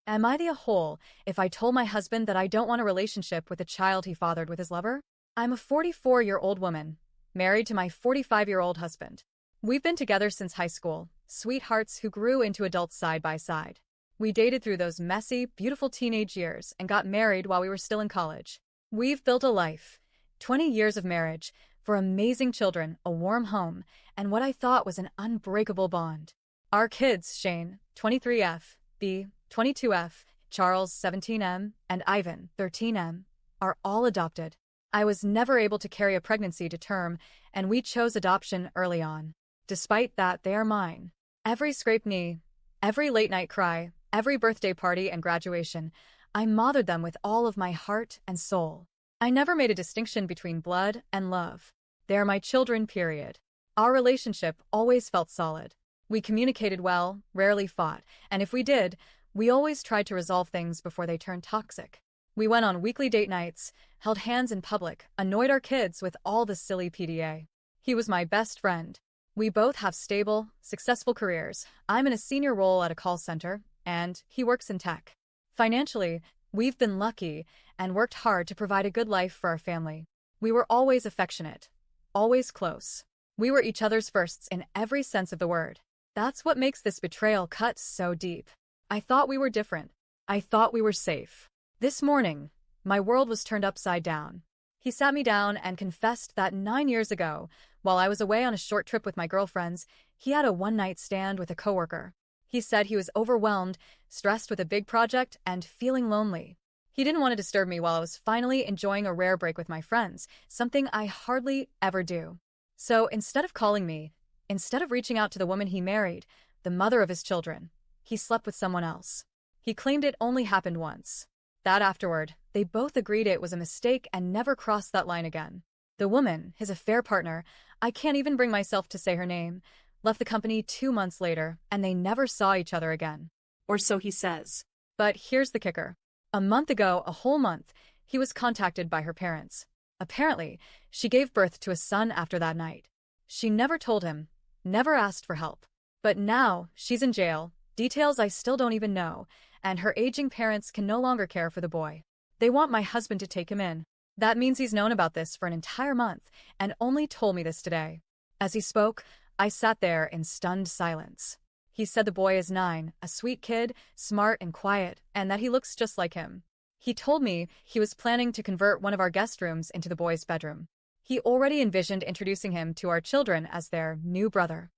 Am I the a-hole if I told my husband that I don't want a relationship with the child he fathered with his lover? I'm a 44-year-old woman, married to my 45-year-old husband. We've been together since high school, sweethearts who grew into adults side by side. We dated through those messy, beautiful teenage years and got married while we were still in college. We've built a life, 20 years of marriage, for amazing children, a warm home, and what I thought was an unbreakable bond. Our kids, Shane, 23F, B, 22F, Charles, 17M, and Ivan, 13M, are all adopted. I was never able to carry a pregnancy to term, and we chose adoption early on. Despite that, they are mine. Every scraped knee, every late-night cry, every birthday party and graduation, I mothered them with all of my heart and soul. I never made a distinction between blood and love. They are my children, period. Our relationship always felt solid. We communicated well, rarely fought, and if we did, we always tried to resolve things before they turned toxic. We went on weekly date nights, held hands in public, annoyed our kids with all the silly PDA. He was my best friend. We both have stable, successful careers. I'm in a senior role at a call center, and he works in tech. Financially, we've been lucky and worked hard to provide a good life for our family. We were always affectionate, always close. We were each other's firsts in every sense of the word. That's what makes this betrayal cut so deep. I thought we were different. I thought we were safe. This morning, my world was turned upside down. He sat me down and confessed that 9 years ago, while I was away on a short trip with my girlfriends, he had a one-night stand with a coworker. He said he was overwhelmed, stressed with a big project, and feeling lonely. He didn't want to disturb me while I was finally enjoying a rare break with my friends, something I hardly ever do. So instead of calling me, instead of reaching out to the woman he married, the mother of his children, he slept with someone else. He claimed it only happened once. That afterward, they both agreed it was a mistake and never crossed that line again. The woman, his affair partner, I can't even bring myself to say her name, left the company 2 months later, and they never saw each other again. Or so he says. But here's the kicker. A month ago, a whole month, he was contacted by her parents. Apparently, she gave birth to a son after that night. She never told him, never asked for help. But now, she's in jail, details I still don't even know, and her aging parents can no longer care for the boy. They want my husband to take him in. That means he's known about this for an entire month, and only told me this today. As he spoke, I sat there in stunned silence. He said the boy is 9, a sweet kid, smart and quiet, and that he looks just like him. He told me he was planning to convert one of our guest rooms into the boy's bedroom. He already envisioned introducing him to our children as their new brother.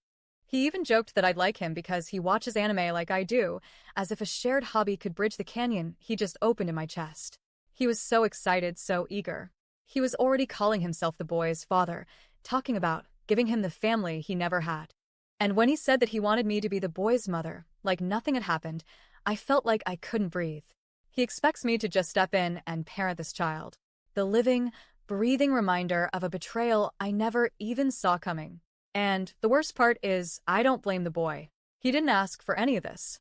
He even joked that I'd like him because he watches anime like I do, as if a shared hobby could bridge the canyon he just opened in my chest. He was so excited, so eager. He was already calling himself the boy's father, talking about giving him the family he never had. And when he said that he wanted me to be the boy's mother, like nothing had happened, I felt like I couldn't breathe. He expects me to just step in and parent this child. The living, breathing reminder of a betrayal I never even saw coming. And the worst part is, I don't blame the boy. He didn't ask for any of this.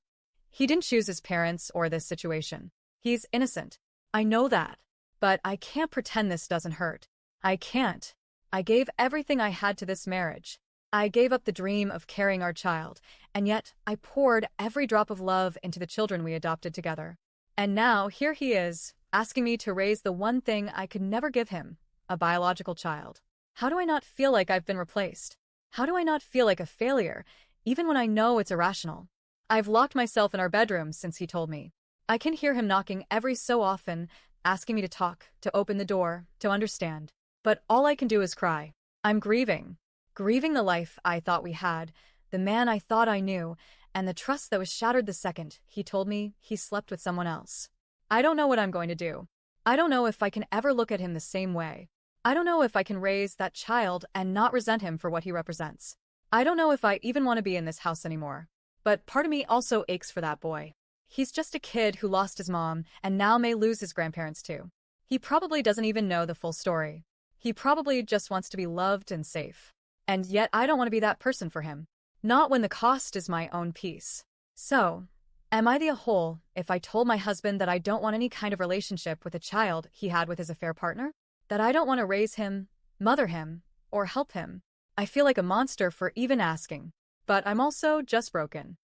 He didn't choose his parents or this situation. He's innocent. I know that. But I can't pretend this doesn't hurt. I can't. I gave everything I had to this marriage. I gave up the dream of carrying our child, and yet I poured every drop of love into the children we adopted together. And now here he is, asking me to raise the one thing I could never give him, a biological child. How do I not feel like I've been replaced? How do I not feel like a failure, even when I know it's irrational? I've locked myself in our bedroom since he told me. I can hear him knocking every so often, asking me to talk, to open the door, to understand. But all I can do is cry. I'm grieving. Grieving the life I thought we had, the man I thought I knew, and the trust that was shattered the second he told me he slept with someone else. I don't know what I'm going to do. I don't know if I can ever look at him the same way. I don't know if I can raise that child and not resent him for what he represents. I don't know if I even want to be in this house anymore. But part of me also aches for that boy. He's just a kid who lost his mom and now may lose his grandparents too. He probably doesn't even know the full story. He probably just wants to be loved and safe. And yet I don't want to be that person for him. Not when the cost is my own peace. So, am I the a-hole if I told my husband that I don't want any kind of relationship with a child he had with his affair partner? That I don't want to raise him, mother him, or help him? I feel like a monster for even asking. But I'm also just broken.